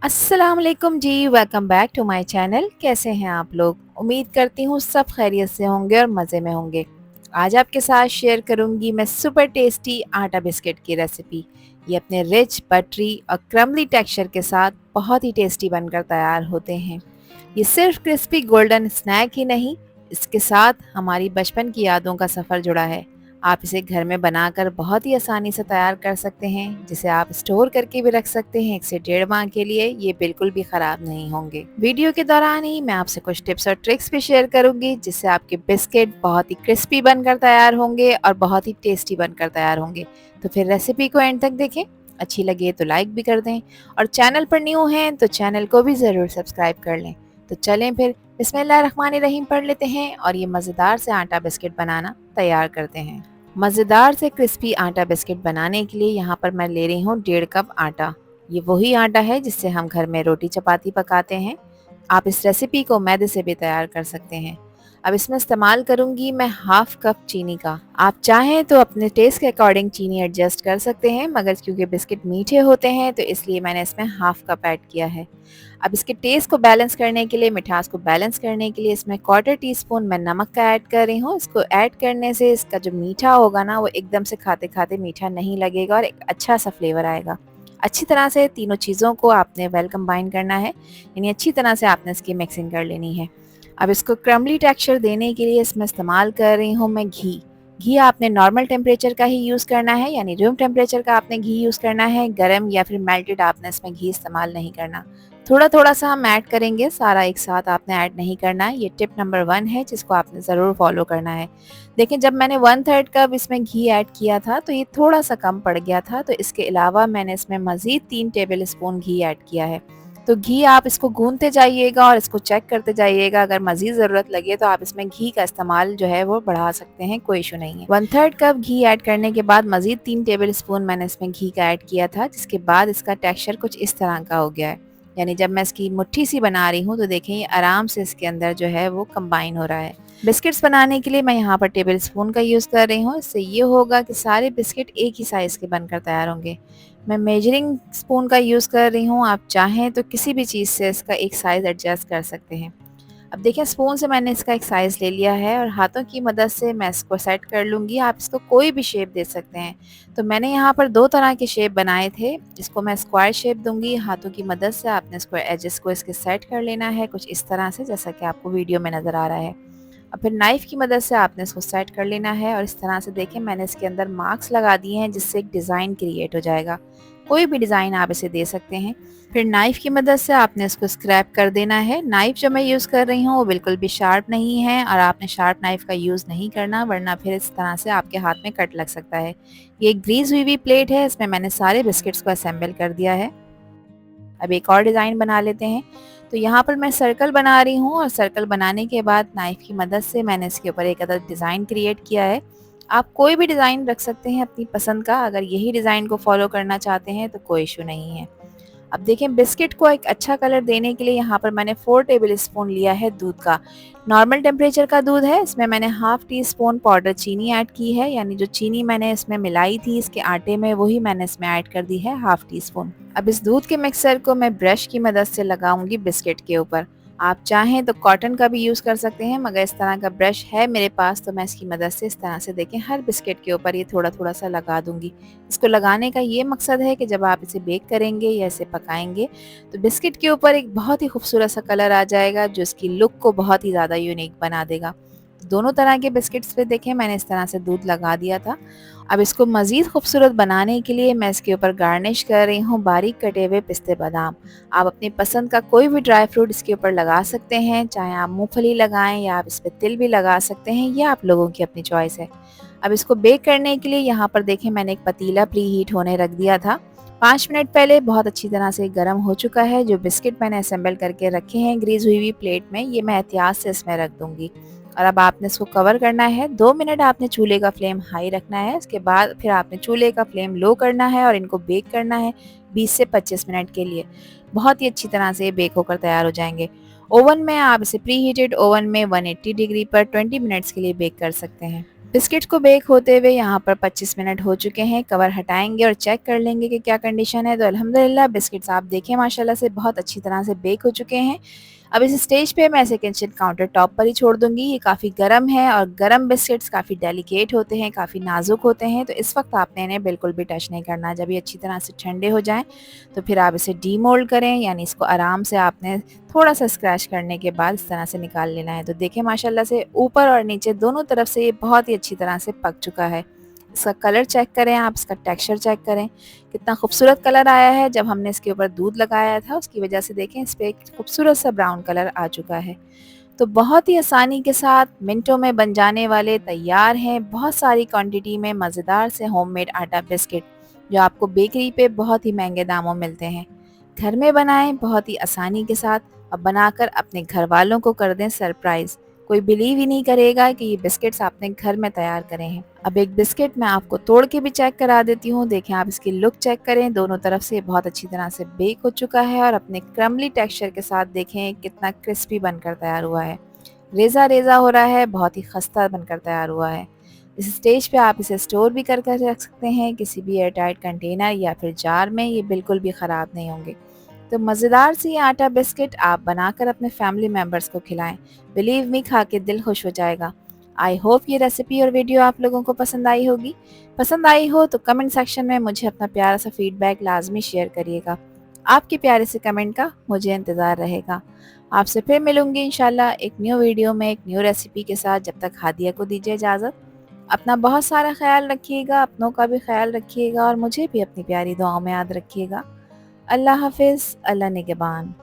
अस्सलाम वालेकुम जी, welcome back to my channel. कैसे हैं आप लोग? उम्मीद करती हूँ सब खैरियत से होंगे और मज़े में होंगे। आज आपके साथ शेयर करूँगी मैं सुपर टेस्टी आटा बिस्किट की रेसिपी। ये अपने रिच, बटरी और क्रम्बली टेक्सचर के साथ बहुत ही टेस्टी बनकर तैयार होते हैं। ये सिर्फ क्रिस्पी गोल्डन स्नैक ही नहीं, इसके साथ हमारी बचपन की यादों का सफ़र जुड़ा है। आप इसे घर में बनाकर बहुत ही आसानी से तैयार कर सकते हैं, जिसे आप स्टोर करके भी रख सकते हैं 1 से 1.5 माह के लिए। ये बिल्कुल भी ख़राब नहीं होंगे। वीडियो के दौरान ही मैं आपसे कुछ टिप्स और ट्रिक्स भी शेयर करूंगी, जिससे आपके बिस्किट बहुत ही क्रिस्पी बनकर तैयार होंगे और बहुत ही टेस्टी बनकर तैयार होंगे। तो फिर रेसिपी को एंड तक देखें। अच्छी लगे तो लाइक भी कर दें और चैनल पर न्यू हैं तो चैनल को भी ज़रूर सब्सक्राइब कर लें। तो चलें फिर बिस्मिल्लाहिर्रहमानिर्रहीम पढ़ लेते हैं और ये मज़ेदार से आटा बिस्किट बनाना तैयार करते हैं। मज़ेदार से क्रिस्पी आटा बिस्किट बनाने के लिए यहाँ पर मैं ले रही हूँ 1.5 कप आटा। ये वही आटा है जिससे हम घर में रोटी चपाती पकाते हैं। आप इस रेसिपी को मैदे से भी तैयार कर सकते हैं। अब इसमें इस्तेमाल करूंगी मैं हाफ कप चीनी का। आप चाहें तो अपने टेस्ट के अकॉर्डिंग चीनी एडजस्ट कर सकते हैं, मगर क्योंकि बिस्किट मीठे होते हैं तो इसलिए मैंने इसमें हाफ कप ऐड किया है। अब इसके टेस्ट को बैलेंस करने के लिए, मिठास को बैलेंस करने के लिए इसमें 1/4 टीस्पून मैं नमक का ऐड कर रही हूँ। इसको ऐड करने से इसका जो मीठा होगा ना, वो एकदम से खाते खाते मीठा नहीं लगेगा और एक अच्छा सा फ्लेवर आएगा। अच्छी तरह से तीनों चीज़ों को आपने वेल कंबाइन करना है, यानी अच्छी तरह से आपने इसकी मिक्सिंग कर लेनी है। अब इसको क्रम्बली टेक्सचर देने के लिए इसमें इस्तेमाल कर रही हूँ मैं घी। घी आपने नॉर्मल टेम्परेचर का ही यूज़ करना है, यानी रूम टेम्परेचर का आपने घी यूज़ करना है। गरम या फिर मेल्टेड आपने इसमें घी इस्तेमाल नहीं करना। थोड़ा थोड़ा सा हम ऐड करेंगे, सारा एक साथ आपने ऐड नहीं करना है। ये टिप नंबर 1 है जिसको आपने ज़रूर फॉलो करना है। देखिए, जब मैंने 1/3 कप इसमें घी ऐड किया था तो ये थोड़ा सा कम पड़ गया था, तो इसके अलावा मैंने इसमें मज़ीद 3 टेबल स्पून घी ऐड किया है। तो घी आप इसको गूंथते जाइएगा और इसको चेक करते जाइएगा। अगर मज़ीद ज़रूरत लगे तो आप इसमें घी का इस्तेमाल जो है वो बढ़ा सकते हैं, कोई इशू नहीं है। 1/3 कप घी ऐड करने के बाद मज़ीद 3 टेबल स्पून मैंने इसमें घी का ऐड किया था, जिसके बाद इसका टेक्सचर कुछ इस तरह का हो गया है। यानी जब मैं इसकी मुट्ठी सी बना रही हूँ तो देखें ये आराम से इसके अंदर जो है वो कंबाइन हो रहा है। बिस्किट्स बनाने के लिए मैं यहाँ पर टेबल स्पून का यूज़ कर रही हूँ। इससे ये होगा कि सारे बिस्किट एक ही साइज़ के बनकर तैयार होंगे। मैं मेजरिंग स्पून का यूज़ कर रही हूँ, आप चाहें तो किसी भी चीज़ से इसका एक साइज़ एडजस्ट कर सकते हैं। अब देखिए, स्पून से मैंने इसका एक साइज़ ले लिया है और हाथों की मदद से मैं इसको सेट कर लूँगी। आप इसको कोई भी शेप दे सकते हैं। तो मैंने यहाँ पर 2 तरह के शेप बनाए थे। इसको मैं स्क्वायर शेप दूँगी। हाथों की मदद से आपने इसको एजेस को इसके सेट कर लेना है कुछ इस तरह से, जैसा कि आपको वीडियो में नज़र आ रहा है। और फिर नाइफ़ की मदद से आपने इसको सेट कर लेना है और इस तरह से देखें मैंने इसके अंदर मार्क्स लगा दिए हैं, जिससे एक डिज़ाइन क्रिएट हो जाएगा। कोई भी डिज़ाइन आप इसे दे सकते हैं। फिर नाइफ़ की मदद से आपने इसको स्क्रैप कर देना है। नाइफ़ जो मैं यूज़ कर रही हूँ वो बिल्कुल भी शार्प नहीं है और आपने शार्प नाइफ़ का यूज़ नहीं करना, वरना फिर इस तरह से आपके हाथ में कट लग सकता है। ये एक ग्रीस हुई प्लेट है, इसमें मैंने सारे बिस्किट्स को असेंबल कर दिया है। अब एक और डिज़ाइन बना लेते हैं। तो यहाँ पर मैं सर्कल बना रही हूँ और सर्कल बनाने के बाद नाइफ़ की मदद से मैंने इसके ऊपर एक अदद डिज़ाइन क्रिएट किया है। आप कोई भी डिज़ाइन रख सकते हैं अपनी पसंद का। अगर यही डिज़ाइन को फॉलो करना चाहते हैं तो कोई इशू नहीं है। अब देखें, बिस्किट को एक अच्छा कलर देने के लिए यहाँ पर मैंने 4 टेबल स्पून लिया है दूध का। नॉर्मल टेम्परेचर का दूध है। इसमें मैंने हाफ टी स्पून पाउडर चीनी ऐड की है, यानी जो चीनी मैंने इसमें मिलाई थी इसके आटे में, वही मैंने इसमें ऐड कर दी है हाफ टी स्पून। अब इस दूध के मिक्सर को मैं ब्रश की मदद से लगाऊंगी बिस्किट के ऊपर। आप चाहें तो कॉटन का भी यूज़ कर सकते हैं, मगर इस तरह का ब्रश है मेरे पास तो मैं इसकी मदद से इस तरह से देखें हर बिस्किट के ऊपर ये थोड़ा थोड़ा सा लगा दूंगी। इसको लगाने का ये मकसद है कि जब आप इसे बेक करेंगे या इसे पकाएंगे तो बिस्किट के ऊपर एक बहुत ही खूबसूरत सा कलर आ जाएगा, जो इसकी लुक को बहुत ही ज़्यादा यूनिक बना देगा। दोनों तरह के बिस्किट्स पे देखें मैंने इस तरह से दूध लगा दिया था। अब इसको मज़ीद खूबसूरत बनाने के लिए मैं इसके ऊपर गार्निश कर रही हूँ बारीक कटे हुए पिस्ते बादाम। आप अपनी पसंद का कोई भी ड्राई फ्रूट इसके ऊपर लगा सकते हैं, चाहे आप मूंगफली लगाएं या आप इस पर तिल भी लगा सकते हैं, ये आप लोगों की अपनी चॉइस है। अब इसको बेक करने के लिए यहाँ पर देखें मैंने एक पतीला प्री हीट होने रख दिया था। 5 मिनट पहले बहुत अच्छी तरह से गर्म हो चुका है। जो बिस्किट मैंने असेंबल करके रखे हैं ग्रीस हुई प्लेट में, ये मैं एहतियात से इसमें रख दूंगी। और अब आपने इसको कवर करना है। 2 मिनट आपने चूल्हे का फ्लेम हाई रखना है। उसके बाद फिर आपने चूल्हे का फ्लेम लो करना है और इनको बेक करना है 20 से 25 मिनट के लिए। बहुत ही अच्छी तरह से बेक होकर तैयार हो जाएंगे। ओवन में आप इसे प्री हीटेड ओवन में 180 डिग्री पर 20 मिनट्स के लिए बेक कर सकते हैं। बिस्किट को बेक होते हुए यहाँ पर 25 मिनट हो चुके हैं। कवर हटाएँगे और चेक कर लेंगे कि क्या कंडीशन है। तो अल्हम्दुलिल्लाह बिस्किट्स आप देखें माशाल्लाह से बहुत अच्छी तरह से बेक हो चुके हैं। अब इस स्टेज पे मैं इसे किचन काउंटर टॉप पर ही छोड़ दूँगी। ये काफ़ी गरम है और गरम बिस्किट्स काफ़ी डेलिकेट होते हैं, काफ़ी नाज़ुक होते हैं, तो इस वक़्त आपने इन्हें बिल्कुल भी टच नहीं करना। जब ये अच्छी तरह से ठंडे हो जाएँ, तो फिर आप इसे डीमोल्ड करें, यानी इसको आराम से आपने थोड़ा-सा स्क्रैच करने के बाद इस तरह से निकाल लेना है। तो देखिए माशाल्लाह से ऊपर और नीचे दोनों तरफ से ये बहुत ही अच्छी तरह से पक चुका है। इसका कलर चेक करें आप, इसका टेक्सचर चेक करें, कितना खूबसूरत कलर आया है। जब हमने इसके ऊपर दूध लगाया था उसकी वजह से देखें इस पे एक खूबसूरत सा ब्राउन कलर आ चुका है। तो बहुत ही आसानी के साथ मिनटों में बन जाने वाले तैयार हैं बहुत सारी क्वांटिटी में मज़ेदार से होममेड आटा बिस्किट, जो आपको बेकरी पे बहुत ही महंगे दामों मिलते हैं। घर में बनाएं बहुत ही आसानी के साथ और बनाकर अपने घर वालों को कर दें सरप्राइज़। कोई बिलीव ही नहीं करेगा कि ये बिस्किट्स आपने घर में तैयार करे हैं। अब एक बिस्किट मैं आपको तोड़ के भी चेक करा देती हूँ। देखें आप इसकी लुक चेक करें, दोनों तरफ से बहुत अच्छी तरह से बेक हो चुका है और अपने क्रम्बली टेक्सचर के साथ देखें कितना क्रिस्पी बनकर तैयार हुआ है। रेज़ा रेज़ा हो रहा है, बहुत ही खस्ता बनकर तैयार हुआ है। इस स्टेज पे आप इसे स्टोर भी कर कर रख सकते हैं किसी भी एयरटाइट कंटेनर या फिर जार में, ये बिल्कुल भी ख़राब नहीं होंगे। तो मज़ेदार सी ये आटा बिस्किट आप बनाकर अपने फैमिली मेम्बर्स को खिलाएं। बिलीव मी, खा के दिल खुश हो जाएगा। आई होप ये रेसिपी और वीडियो आप लोगों को पसंद आई होगी। पसंद आई हो तो कमेंट सेक्शन में मुझे अपना प्यारा सा फीडबैक लाजमी शेयर करिएगा। आपके प्यारे से कमेंट का मुझे इंतज़ार रहेगा। आपसे फिर मिलूंगी इंशाल्लाह एक न्यू वीडियो में एक न्यू रेसिपी के साथ। जब तक हादिया को दीजिए इजाज़त। अपना बहुत सारा ख्याल रखिएगा, अपनों का भी ख्याल रखिएगा और मुझे भी अपनी प्यारी दुआओं में याद रखिएगा। अल्लाह हाफ़िज़, अल्लाह निगहबान।